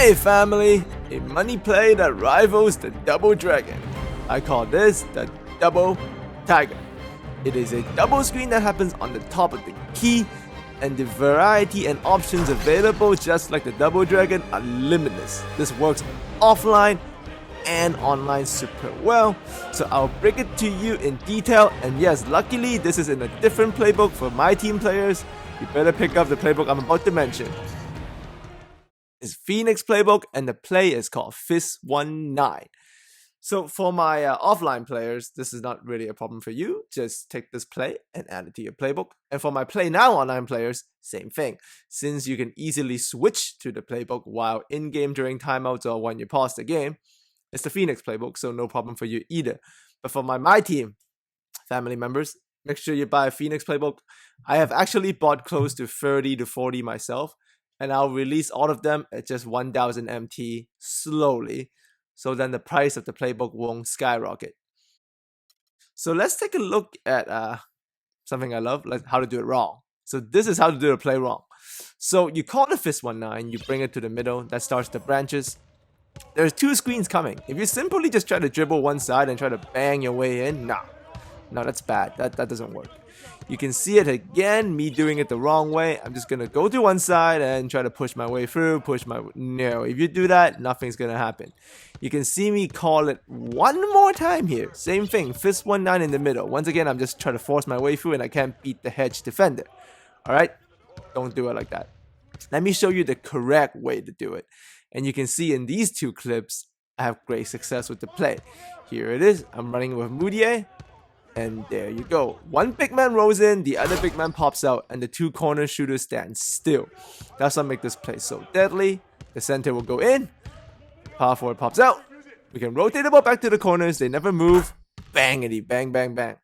Hey family, a money play that rivals the Double Dragon. I call this the Double Tiger. It is a double screen that happens on the top of the key, and the variety and options available, just like the Double Dragon, are limitless. This works offline and online super well, so I'll break it to you in detail. And yes, luckily this is in a different playbook for my team players. You better pick up the playbook I'm about to mention. It's Phoenix playbook, and the play is called Fist 19. So for my offline players, this is not really a problem for you. Just take this play and add it to your playbook. And for my Play Now online players, same thing. Since you can easily switch to the playbook while in-game during timeouts or when you pause the game, it's the Phoenix playbook, so no problem for you either. But for my team family members, make sure you buy a Phoenix playbook. I have actually bought close to 30 to 40 myself, and I'll release all of them at just 1000 MT slowly, so then the price of the playbook won't skyrocket. So let's take a look at something I love, like how to do it wrong. So this is how to do the play wrong. So you call the Fist 19, you bring it to the middle, that starts the branches. There's two screens coming. If you simply just try to dribble one side and try to bang your way in, no, that's bad. That doesn't work. You can see it again, me doing it the wrong way. I'm just gonna go to one side and try to push my way through, no, if you do that, nothing's gonna happen. You can see me call it one more time here. Same thing, Fist 19 in the middle. Once again, I'm just trying to force my way through and I can't beat the hedge defender. Alright? Don't do it like that. Let me show you the correct way to do it. And you can see in these two clips, I have great success with the play. Here it is, I'm running with Moutier. And there you go. One big man rolls in, the other big man pops out, and the two corner shooters stand still. That's what makes this play so deadly. The center will go in, power forward pops out. We can rotate the ball back to the corners, they never move. Bangity, bang, bang, bang.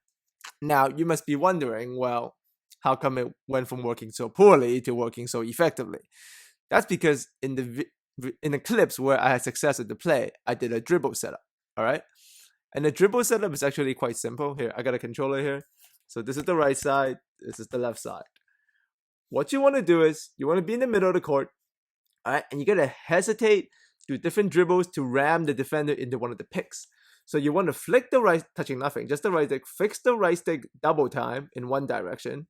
Now, you must be wondering, well, how come it went from working so poorly to working so effectively? That's because in the clips where I had success with the play, I did a dribble setup, alright? And the dribble setup is actually quite simple. Here, I got a controller here. So this is the right side, this is the left side. What you want to do is, you want to be in the middle of the court, alright? And you got to hesitate, do different dribbles to ram the defender into one of the picks. So you want to flick the right, touching nothing, just the right stick, fix the right stick double time in one direction.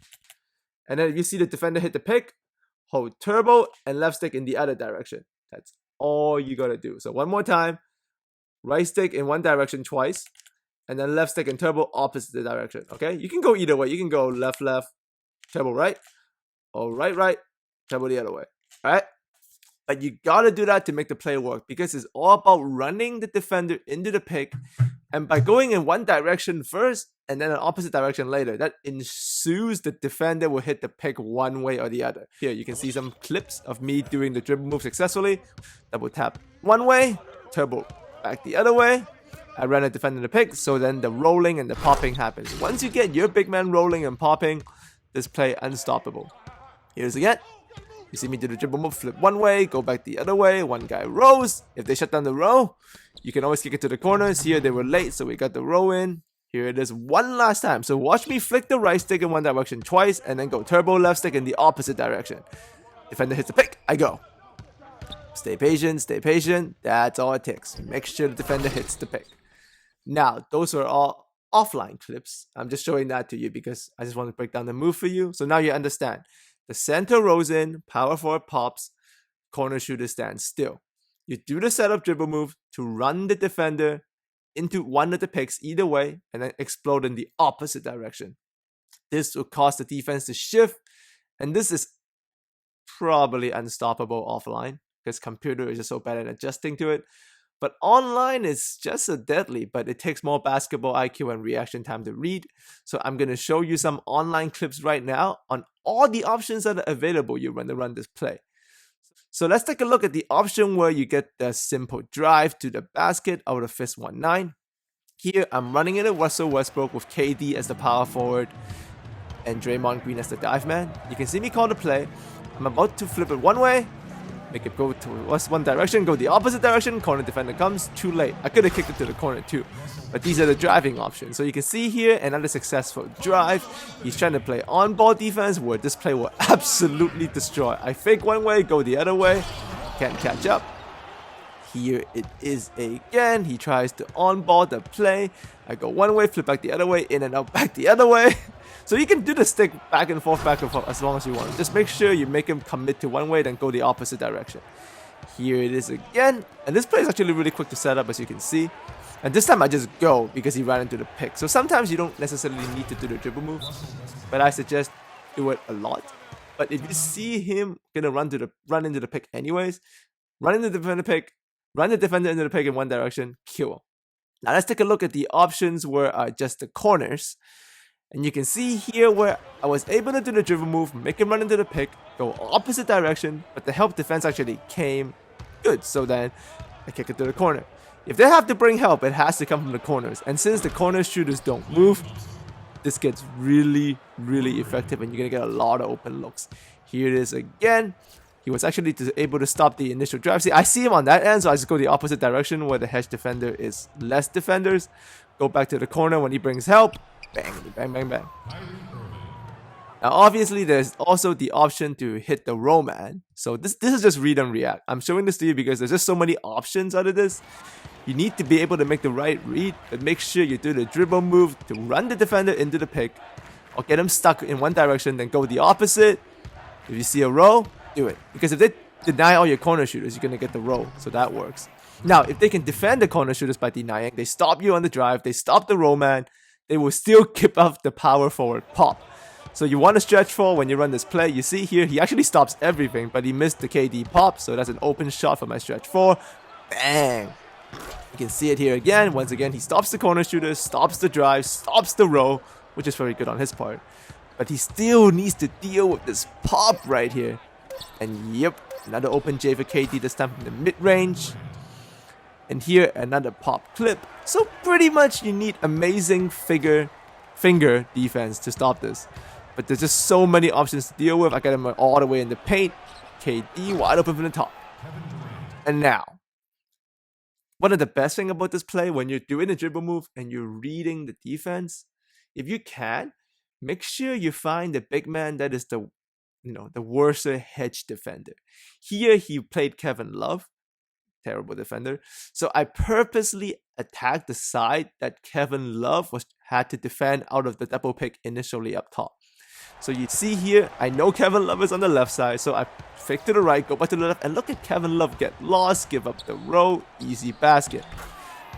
And then if you see the defender hit the pick, hold turbo and left stick in the other direction. That's all you got to do. So one more time. Right stick in one direction twice, and then left stick and turbo opposite the direction. Okay, you can go either way. You can go left, turbo right, or right, turbo the other way. All right, but you gotta do that to make the play work, because it's all about running the defender into the pick, and by going in one direction first and then an opposite direction later, that ensues the defender will hit the pick one way or the other. Here you can see some clips of me doing the dribble move successfully. Double tap one way, turbo back the other way. I ran a defender the pick, so then the rolling and the popping happens. Once you get your big man rolling and popping, this play unstoppable. Here's again. You see me do the dribble move, flip one way, go back the other way, one guy rows. If they shut down the row, you can always kick it to the corners. Here they were late, so we got the row in. Here it is one last time. So watch me flick the right stick in one direction twice, and then go turbo left stick in the opposite direction. Defender hits the pick, I go. Stay patient, that's all it takes. Make sure the defender hits the pick. Now, those are all offline clips. I'm just showing that to you because I just want to break down the move for you. So now you understand. The center rolls in, power forward pops, corner shooter stands still. You do the setup dribble move to run the defender into one of the picks either way, and then explode in the opposite direction. This will cause the defense to shift, and this is probably unstoppable offline, because computer is just so bad at adjusting to it. But online is just as deadly, but it takes more basketball IQ and reaction time to read. So I'm going to show you some online clips right now on all the options that are available you when to run this play. So let's take a look at the option where you get the simple drive to the basket out of Fist 19. Here I'm running it at Russell Westbrook with KD as the power forward and Draymond Green as the dive man. You can see me call the play. I'm about to flip it one way, make it go to one direction, go the opposite direction, corner defender comes, too late. I could have kicked it to the corner too, but these are the driving options. So you can see here, another successful drive. He's trying to play on-ball defense where this play will absolutely destroy. I fake one way, go the other way, can't catch up. Here it is again. He tries to on-ball the play. I go one way, flip back the other way, in and out, back the other way. So you can do the stick back and forth as long as you want. Just make sure you make him commit to one way, then go the opposite direction. Here it is again. And this play is actually really quick to set up, as you can see. And this time I just go because he ran into the pick. So sometimes you don't necessarily need to do the dribble move, but I suggest do it a lot. But if you see him gonna run into the pick anyways, run into the defender pick, run the defender into the pick in one direction, kill him. Now let's take a look at the options where just the corners. And you can see here where I was able to do the dribble move, make him run into the pick, go opposite direction, but the help defense actually came good. So then I kick it to the corner. If they have to bring help, it has to come from the corners. And since the corner shooters don't move, this gets really, really effective and you're going to get a lot of open looks. Here it is again. He was actually able to stop the initial drive. See, I see him on that end, so I just go the opposite direction where the hedge defender is less defenders. Go back to the corner when he brings help. Bang, bang, bang, bang. Now, obviously, there's also the option to hit the roll man. So this is just read and react. I'm showing this to you because there's just so many options out of this. You need to be able to make the right read, but make sure you do the dribble move to run the defender into the pick, or get him stuck in one direction, then go the opposite. If you see a roll, do it. Because if they deny all your corner shooters, you're going to get the roll. So that works. Now, if they can defend the corner shooters by denying, they stop you on the drive, they stop the roll man, they will still keep up the power forward pop. So you want to stretch for when you run this play. You see here, he actually stops everything, but he missed the KD pop. So that's an open shot for my stretch 4. Bang! You can see it here again. Once again, he stops the corner shooter, stops the drive, stops the roll, which is very good on his part. But he still needs to deal with this pop right here. And yep, another open J for KD, this time from the mid-range. And here, another pop clip. So pretty much you need amazing finger defense to stop this. But there's just so many options to deal with. I got him all the way in the paint. KD wide open from the top. And now, one of the best thing about this play, when you're doing a dribble move and you're reading the defense, if you can, make sure you find the big man that is the worst hedge defender. Here he played Kevin Love, terrible defender. So I purposely attacked the side that Kevin Love had to defend out of the double pick initially up top. So you see here, I know Kevin Love is on the left side, so I fake to the right, go back to the left, and look at Kevin Love get lost, give up the roll, easy basket.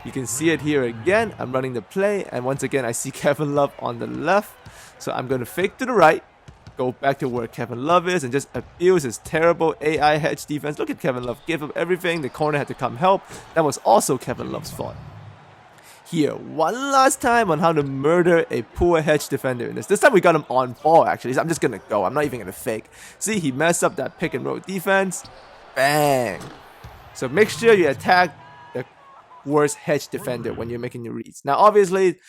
You can see it here again. I'm running the play, and once again, I see Kevin Love on the left. So I'm going to fake to the right, go back to where Kevin Love is, and just abuse his terrible AI hedge defense. Look at Kevin Love, give up everything. The corner had to come help. That was also Kevin Love's fault. Here, one last time on how to murder a poor hedge defender in this. This time we got him on ball, actually. So I'm just going to go. I'm not even going to fake. See, he messed up that pick and roll defense. Bang. So make sure you attack the worst hedge defender when you're making your reads. Now, obviously,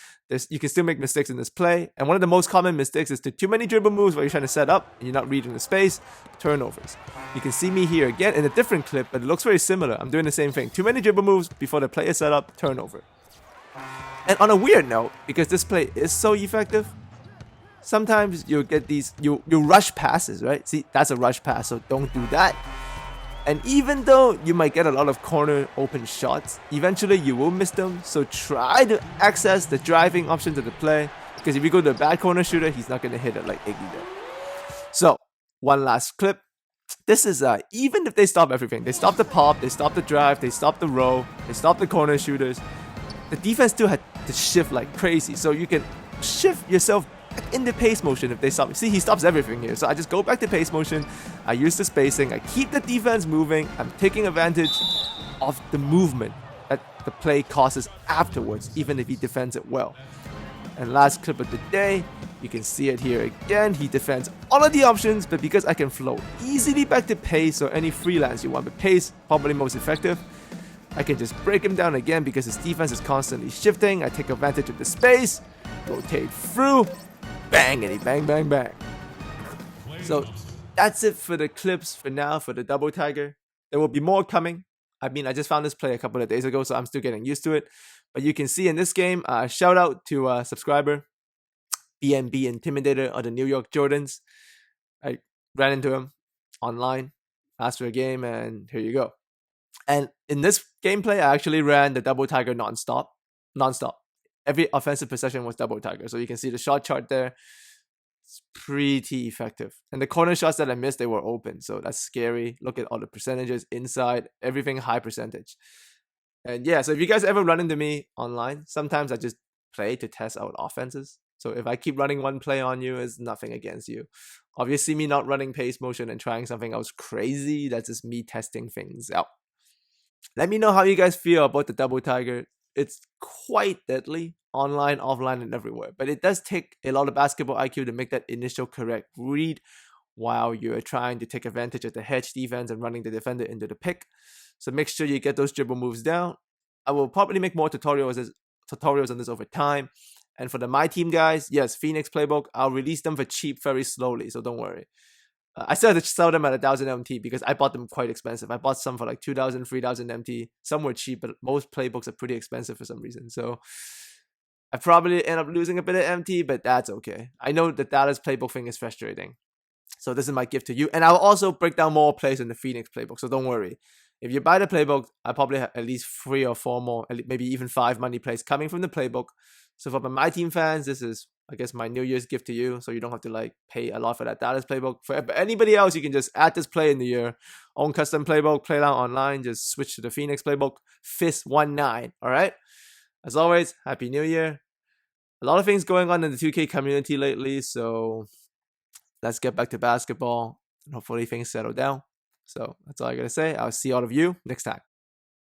you can still make mistakes in this play. And one of the most common mistakes is too many dribble moves where you're trying to set up and you're not reading the space. Turnovers. You can see me here again in a different clip, but it looks very similar. I'm doing the same thing. Too many dribble moves before the play is set up. Turnover. And on a weird note, because this play is so effective, sometimes you'll get these, you rush passes, right? See, that's a rush pass, so don't do that. And even though you might get a lot of corner open shots, eventually you will miss them. So try to access the driving options of the play, because if you go to a bad corner shooter, he's not going to hit it like Iggy did. So, one last clip. This is, even if they stop everything, they stop the pop, they stop the drive, they stop the roll, they stop the corner shooters, the defense still had to shift like crazy. So you can shift yourself in the pace motion if they stop. See, he stops everything here. So I just go back to pace motion. I use the spacing. I keep the defense moving. I'm taking advantage of the movement that the play causes afterwards, even if he defends it well. And last clip of the day, you can see it here again. He defends all of the options, but because I can flow easily back to pace or any freelance you want, but pace probably most effective, I can just break him down again because his defense is constantly shifting. I take advantage of the space, rotate through, bang, and he bang, bang, bang. So that's it for the clips for now for the Double Tiger. There will be more coming. I mean, I just found this play a couple of days ago, so I'm still getting used to it. But you can see in this game, shout out to a subscriber, BNB Intimidator of the New York Jordans. I ran into him online, asked for a game, and here you go. And in this gameplay, I actually ran the double tiger nonstop. Nonstop. Every offensive possession was double tiger. So you can see the shot chart there. It's pretty effective. And the corner shots that I missed, they were open. So that's scary. Look at all the percentages inside, everything high percentage. And yeah, so if you guys ever run into me online, sometimes I just play to test out offenses. So if I keep running one play on you, it's nothing against you. Obviously, me not running pace motion and trying something else crazy, that's just me testing things out. Let me know how you guys feel about the double tiger. It's quite deadly online, offline, and everywhere. But it does take a lot of basketball IQ to make that initial correct read while you're trying to take advantage of the hedge defense and running the defender into the pick. So make sure you get those dribble moves down. I will probably make more tutorials on this over time. And for the My Team guys, yes, Phoenix playbook, I'll release them for cheap very slowly, so don't worry. I still have to sell them at 1,000 MT because I bought them quite expensive. I bought some for like 2,000, 3,000 MT. Some were cheap, but most playbooks are pretty expensive for some reason. So I probably end up losing a bit of MT, but that's okay. I know the Dallas playbook thing is frustrating. So this is my gift to you. And I'll also break down more plays in the Phoenix playbook, so don't worry. If you buy the playbook, I probably have at least 3 or 4 more, maybe even 5 money plays coming from the playbook. So for my team fans, this is, I guess, my New Year's gift to you. So you don't have to like pay a lot for that Dallas playbook. For anybody else, you can just add this play in your own custom playbook, play it out online, just switch to the Phoenix playbook, FIS19. All right. As always, Happy New Year. A lot of things going on in the 2K community lately. So let's get back to basketball and hopefully things settle down. So that's all I got to say. I'll see all of you next time.